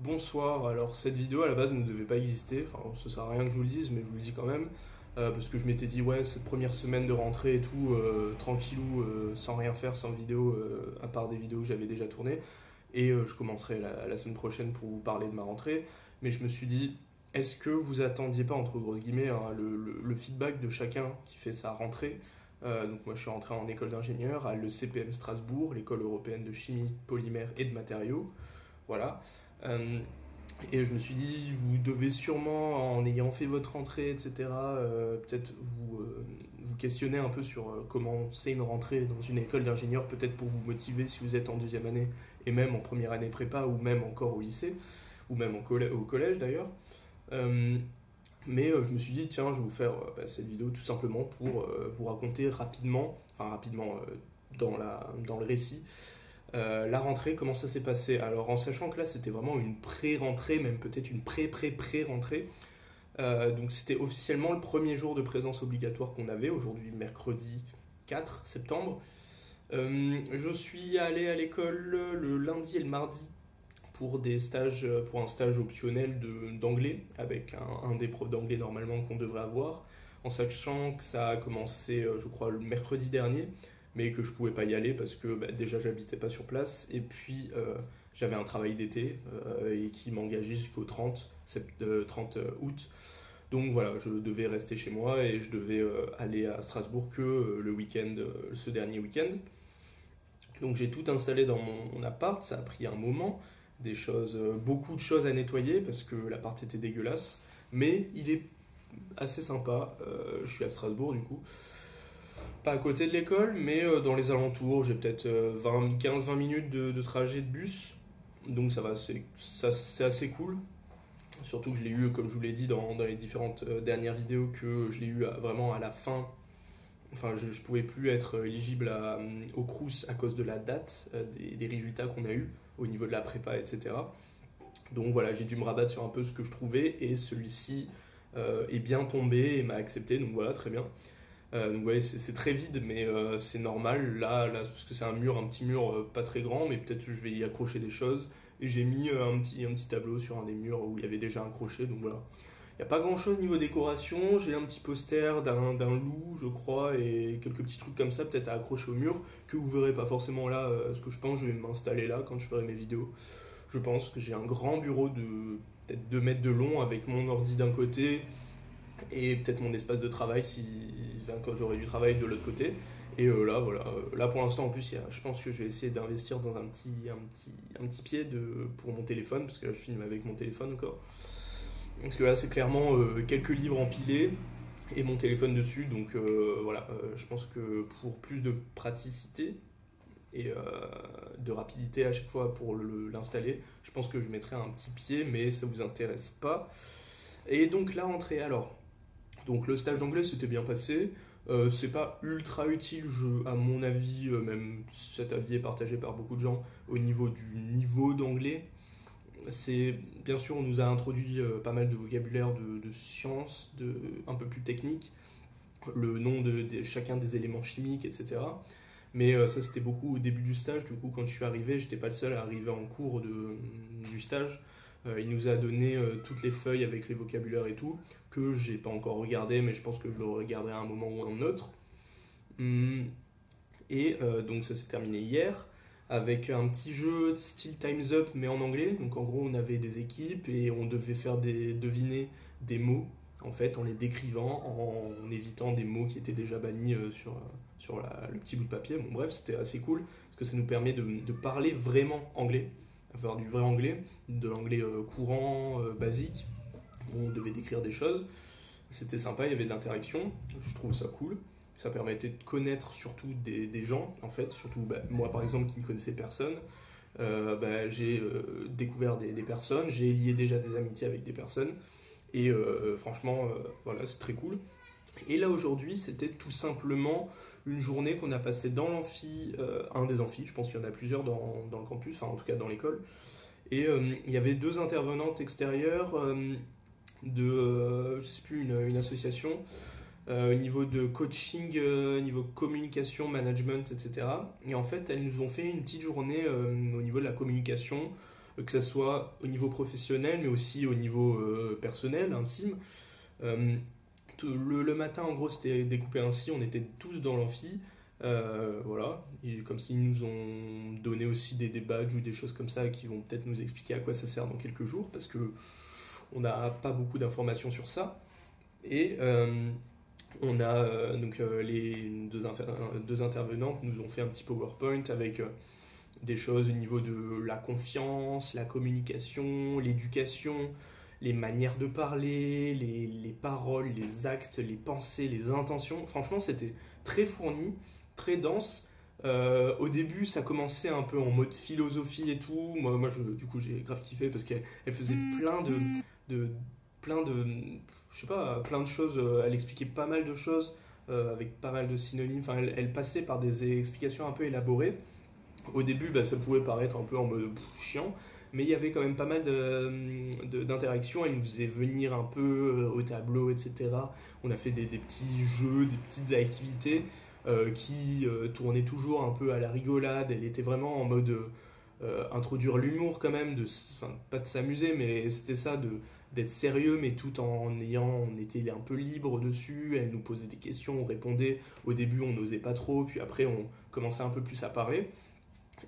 Bonsoir, alors cette vidéo à la base ne devait pas exister, enfin ça sert à rien que je vous le dise, mais je vous le dis quand même, parce que je m'étais dit ouais cette première semaine de rentrée et tout, tranquillou, sans rien faire, sans vidéo, à part des vidéos que j'avais déjà tournées, et je commencerai la semaine prochaine pour vous parler de ma rentrée, mais je me suis dit, est-ce que vous attendiez pas, entre grosses guillemets, hein, le feedback de chacun qui fait sa rentrée. Donc moi je suis rentré en école d'ingénieur à l'ECPM Strasbourg, l'école européenne de chimie, polymère et de matériaux, voilà. Euh, et je me suis dit, vous devez sûrement, en ayant fait votre rentrée, etc., peut-être vous questionner un peu sur comment c'est une rentrée dans une école d'ingénieur, peut-être pour vous motiver si vous êtes en deuxième année, et même en première année prépa, ou même encore au lycée, ou même au collège d'ailleurs. Euh, mais je me suis dit, tiens, je vais vous faire cette vidéo tout simplement pour vous raconter rapidement, enfin rapidement dans le récit, la rentrée, comment ça s'est passé. Alors en sachant que là c'était vraiment une pré-rentrée, même peut-être une pré-pré-pré-rentrée. Donc c'était officiellement le premier jour de présence obligatoire qu'on avait, aujourd'hui mercredi 4 septembre. Je suis allé à l'école le lundi et le mardi pour des stages, pour un stage optionnel d'anglais avec un des profs d'anglais normalement qu'on devrait avoir, en sachant que ça a commencé, je crois, le mercredi dernier, mais que je pouvais pas y aller parce que déjà j'habitais pas sur place et puis j'avais un travail d'été et qui m'engageait jusqu'au 30 août. Donc voilà, je devais rester chez moi et je devais aller à Strasbourg que le week-end, ce dernier week-end. Donc j'ai tout installé dans mon appart, ça a pris un moment, beaucoup de choses à nettoyer parce que l'appart était dégueulasse, mais il est assez sympa. Je suis à Strasbourg du coup, pas à côté de l'école, mais dans les alentours, j'ai peut-être 15-20 minutes de trajet de bus, donc ça va, c'est assez cool. Surtout que je l'ai eu, comme je vous l'ai dit dans les différentes dernières vidéos, que je l'ai eu vraiment à la fin. Enfin, je ne pouvais plus être éligible au Crous à cause de la date des résultats qu'on a eu au niveau de la prépa, etc. Donc voilà, j'ai dû me rabattre sur un peu ce que je trouvais et celui-ci est bien tombé et m'a accepté, donc voilà, très bien. Donc ouais, c'est très vide, mais c'est normal là, parce que c'est un petit mur pas très grand, mais peut-être que je vais y accrocher des choses. Et j'ai mis un petit tableau sur un des murs où il y avait déjà un crochet, donc voilà. Il n'y a pas grand chose niveau décoration, j'ai un petit poster d'un loup, je crois, et quelques petits trucs comme ça, peut-être à accrocher au mur, que vous verrez pas forcément là, ce que je pense, je vais m'installer là quand je ferai mes vidéos. Je pense que j'ai un grand bureau de peut-être 2 mètres de long avec mon ordi d'un côté et peut-être mon espace de travail si enfin, quand j'aurai du travail de l'autre côté. Et là, voilà. Là, pour l'instant, en plus, je pense que je vais essayer d'investir dans un petit pied pour mon téléphone, parce que là, je filme avec mon téléphone encore. Parce que là, c'est clairement quelques livres empilés et mon téléphone dessus. Donc voilà, je pense que pour plus de praticité et de rapidité à chaque fois pour l'installer, je pense que je mettrai un petit pied, mais ça vous intéresse pas. Et donc la rentrée, alors. Donc le stage d'anglais s'était bien passé. C'est pas ultra utile, à mon avis, même cet avis est partagé par beaucoup de gens, au niveau du niveau d'anglais. C'est bien sûr, on nous a introduit pas mal de vocabulaire de sciences, un peu plus technique, le nom de chacun des éléments chimiques, etc. Mais ça, c'était beaucoup au début du stage. Du coup, quand je suis arrivé, j'étais pas le seul à arriver en cours du stage. Il nous a donné toutes les feuilles avec les vocabulaires et tout, que j'ai pas encore regardé, mais je pense que je le regarderai à un moment ou à un autre. Hum, Et donc ça s'est terminé hier avec un petit jeu style Time's Up mais en anglais. Donc en gros on avait des équipes et on devait faire deviner des mots en fait en les décrivant, en évitant des mots qui étaient déjà bannis sur le petit bout de papier. Bon bref, c'était assez cool parce que ça nous permet de parler vraiment anglais, avoir du vrai anglais, de l'anglais courant, basique, où on devait décrire des choses. C'était sympa, il y avait de l'interaction, je trouve ça cool. Ça permettait de connaître surtout des gens, en fait, surtout moi par exemple qui ne connaissais personne. J'ai découvert des personnes, j'ai lié déjà des amitiés avec des personnes, et franchement, voilà, c'est très cool. Et là aujourd'hui, c'était tout simplement une journée qu'on a passée dans l'amphi, un des amphis, je pense qu'il y en a plusieurs dans le campus, enfin en tout cas dans l'école. Et il y avait deux intervenantes extérieures je sais plus, une association au niveau de coaching, niveau communication, management, etc. Et en fait, elles nous ont fait une petite journée au niveau de la communication, que ça soit au niveau professionnel, mais aussi au niveau personnel, intime. Euh, le matin, en gros, c'était découpé ainsi, on était tous dans l'amphi. Voilà, et comme s'ils nous ont donné aussi des badges ou des choses comme ça qui vont peut-être nous expliquer à quoi ça sert dans quelques jours, parce que on n'a pas beaucoup d'informations sur ça. Et on a les deux intervenantes nous ont fait un petit PowerPoint avec des choses au niveau de la confiance, la communication, l'éducation, les manières de parler, les paroles, les actes, les pensées, les intentions. Franchement, c'était très fourni, très dense. Au début, ça commençait un peu en mode philosophie et tout. Du coup, j'ai grave kiffé parce qu'elle faisait de, plein de, je sais pas, plein de choses. Elle expliquait pas mal de choses avec pas mal de synonymes. Enfin, elle passait par des explications un peu élaborées. Au début, bah, ça pouvait paraître un peu en mode chiant, mais il y avait quand même pas mal d'interactions. Elle nous faisait venir un peu au tableau, etc. On a fait des petits jeux, des petites activités qui tournaient toujours un peu à la rigolade. Elle était vraiment en mode introduire l'humour quand même, pas de s'amuser, mais c'était ça, d'être sérieux, mais tout on était un peu libre dessus. Elle nous posait des questions, on répondait. Au début, on n'osait pas trop, puis après, on commençait un peu plus à parler.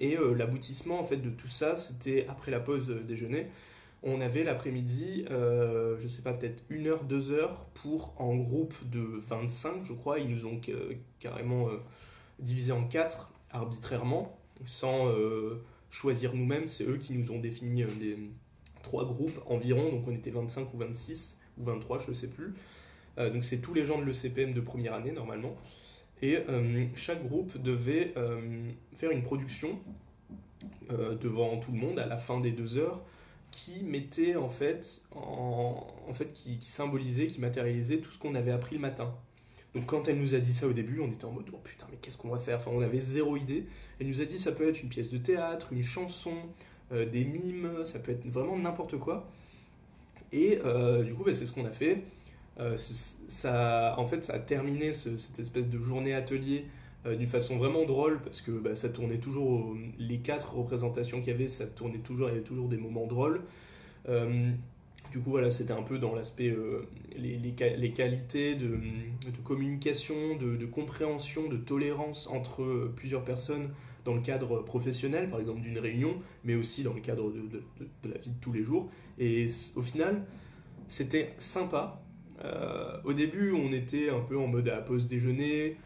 Et l'aboutissement en fait de tout ça, c'était après la pause déjeuner. On avait l'après-midi, je sais pas, peut-être 1 heure, 2 heures pour en groupe de 25, je crois. Ils nous ont carrément divisé en 4 arbitrairement, sans choisir nous-mêmes. C'est eux qui nous ont défini des 3 groupes environ, donc on était 25 ou 26 ou 23, je sais plus. Donc c'est tous les gens de l'ECPM de première année normalement. Et chaque groupe devait faire une production devant tout le monde à la fin des 2 heures qui mettait qui symbolisait, qui matérialisait tout ce qu'on avait appris le matin. Donc quand elle nous a dit ça au début, on était en mode oh putain mais qu'est-ce qu'on va faire? Enfin on avait zéro idée. Elle nous a dit ça peut être une pièce de théâtre, une chanson, des mimes, ça peut être vraiment n'importe quoi. Et du coup bah, c'est ce qu'on a fait. Ça a terminé cette espèce de journée atelier d'une façon vraiment drôle parce que bah, ça tournait toujours, les 4 représentations qu'il y avait, ça tournait toujours, il y avait toujours des moments drôles. Du coup, voilà, c'était un peu dans l'aspect, les qualités de communication, de compréhension, de tolérance entre plusieurs personnes dans le cadre professionnel, par exemple d'une réunion, mais aussi dans le cadre de la vie de tous les jours. Et au final, c'était sympa. Au début, on était un peu en mode à pause déjeuner,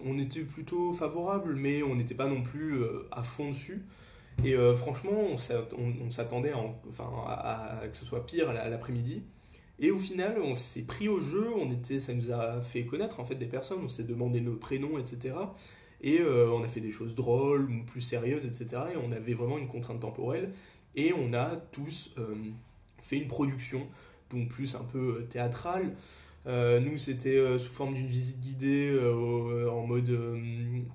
on était plutôt favorable, mais on n'était pas non plus à fond dessus. Et franchement, on s'attendait à que ce soit pire à l'après-midi. Et au final, on s'est pris au jeu, ça nous a fait connaître en fait des personnes, on s'est demandé nos prénoms, etc. Et on a fait des choses drôles, plus sérieuses, etc. Et on avait vraiment une contrainte temporelle. Et on a tous fait une production, donc plus un peu théâtrale. Nous, c'était sous forme d'une visite guidée en mode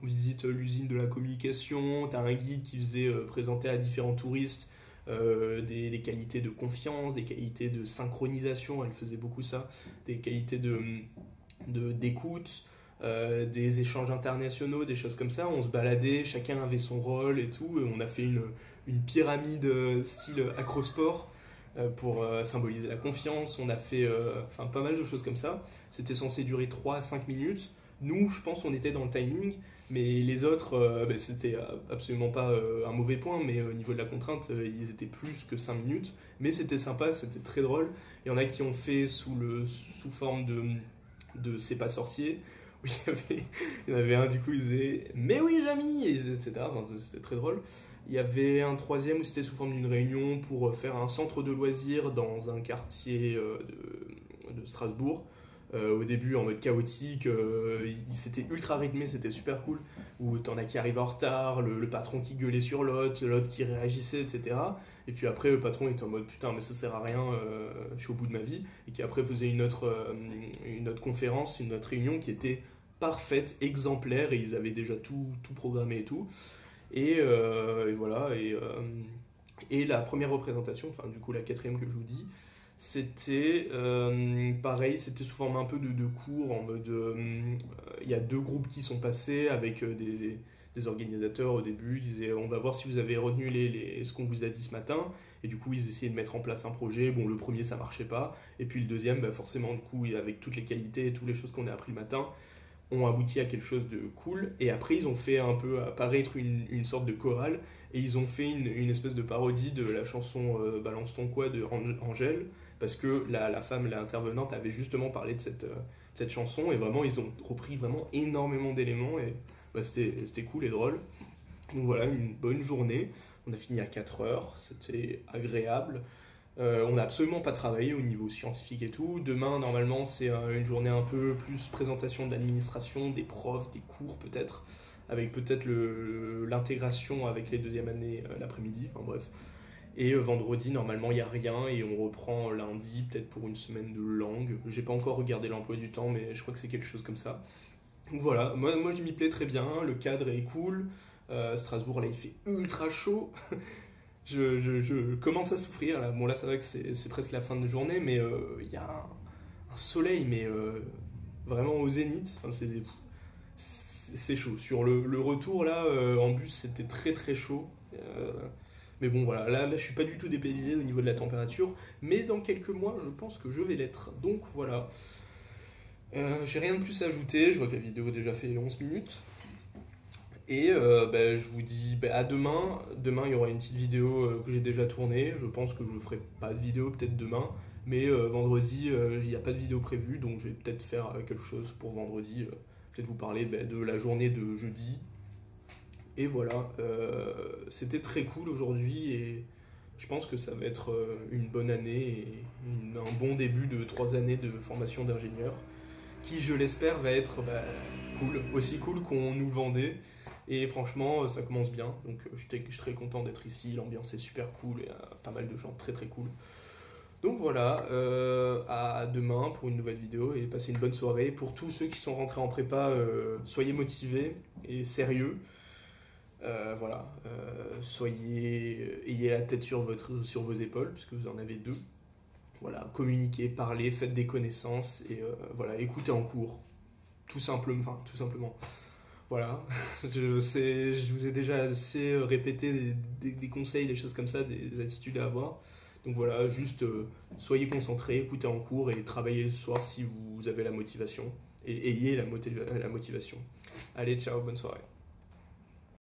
visite l'usine de la communication. T'as un guide qui faisait présenter à différents touristes des qualités de confiance, des qualités de synchronisation, elle faisait beaucoup ça, des qualités d'écoute, des échanges internationaux, des choses comme ça. On se baladait, chacun avait son rôle et tout. Et on a fait une pyramide style acrosport pour symboliser la confiance. On a fait pas mal de choses comme ça. C'était censé durer 3 à 5 minutes. Nous, je pense, on était dans le timing, mais les autres, c'était absolument pas un mauvais point, mais au niveau de la contrainte, ils étaient plus que 5 minutes. Mais c'était sympa, c'était très drôle. Il y en a qui ont fait sous forme de C'est pas sorcier, où il y en avait un, du coup, il disait Mais oui, Jamy, etc. Enfin, c'était très drôle. Il y avait un troisième où c'était sous forme d'une réunion pour faire un centre de loisirs dans un quartier de Strasbourg. Au début en mode chaotique, c'était ultra rythmé, c'était super cool, où t'en as qui arrivaient en retard, le patron qui gueulait sur l'autre qui réagissait, etc. Et puis après le patron était en mode putain mais ça sert à rien, je suis au bout de ma vie, et qui après faisait une autre conférence, une autre réunion qui était parfaite, exemplaire, et ils avaient déjà tout programmé et tout. Et voilà, et la première représentation, enfin du coup la quatrième que je vous dis, c'était pareil, c'était sous forme un peu de cours, en mode il y a 2 groupes qui sont passés avec des organisateurs au début, ils disaient on va voir si vous avez retenu ce qu'on vous a dit ce matin, et et du coup ils essayaient de mettre en place un projet. Bon, le premier ça marchait pas, et puis le deuxième, bah, forcément du coup avec toutes les qualités et toutes les choses qu'on a appris le matin, ont abouti à quelque chose de cool. Et après ils ont fait un peu apparaître une sorte de chorale, et ils ont fait une espèce de parodie de la chanson Balance ton quoi de Angèle, parce que la femme, l'intervenante, avait justement parlé de cette chanson, et vraiment ils ont repris vraiment énormément d'éléments, et bah, c'était cool et drôle. Donc voilà, une bonne journée. On a fini à 4 heures, c'était agréable. On n'a absolument pas travaillé au niveau scientifique et tout. Demain, normalement, c'est une journée un peu plus présentation de l'administration, des profs, des cours peut-être, avec peut-être l'intégration avec les deuxièmes années l'après-midi, enfin bref. Et vendredi, normalement, il n'y a rien, et on reprend lundi, peut-être pour une semaine de langue. J'ai pas encore regardé l'emploi du temps, mais je crois que c'est quelque chose comme ça. Donc voilà, moi je m'y plais très bien, le cadre est cool. Strasbourg, là, il fait ultra chaud. Je commence à souffrir là. Bon, là, c'est vrai que c'est presque la fin de journée, mais il y a un soleil, mais vraiment au zénith. Enfin, c'est chaud. Sur le retour, là, en bus, c'était très très chaud. Mais bon, voilà, là, je suis pas du tout dépaysé au niveau de la température, mais dans quelques mois, je pense que je vais l'être. Donc voilà. J'ai rien de plus à ajouter. Je vois que la vidéo a déjà fait 11 minutes. Et bah, je vous dis bah, à demain. Demain, il y aura une petite vidéo que j'ai déjà tournée. Je pense que je ne ferai pas de vidéo peut-être demain. Mais vendredi, il n'y a pas de vidéo prévue. Donc je vais peut-être faire quelque chose pour vendredi. Peut-être vous parler bah, de la journée de jeudi. Et voilà. C'était très cool aujourd'hui. Et je pense que ça va être une bonne année. Et un bon début de 3 années de formation d'ingénieur. Qui, je l'espère, va être bah, cool. Aussi cool qu'on nous le vendait. Et franchement, ça commence bien. Donc je suis très content d'être ici. L'ambiance est super cool. Il y a pas mal de gens très très cool. Donc voilà, à demain pour une nouvelle vidéo. Et passez une bonne soirée. Pour tous ceux qui sont rentrés en prépa, soyez motivés et sérieux. Voilà, ayez la tête sur vos épaules, puisque vous en avez deux. Voilà, communiquez, parlez, faites des connaissances. Et voilà, écoutez en cours. Tout simplement. Voilà, je vous ai déjà assez répété des conseils, des choses comme ça, des attitudes à avoir. Donc voilà, juste soyez concentrés, écoutez en cours et travaillez le soir si vous avez la motivation. Et ayez la motivation. Allez, ciao, bonne soirée.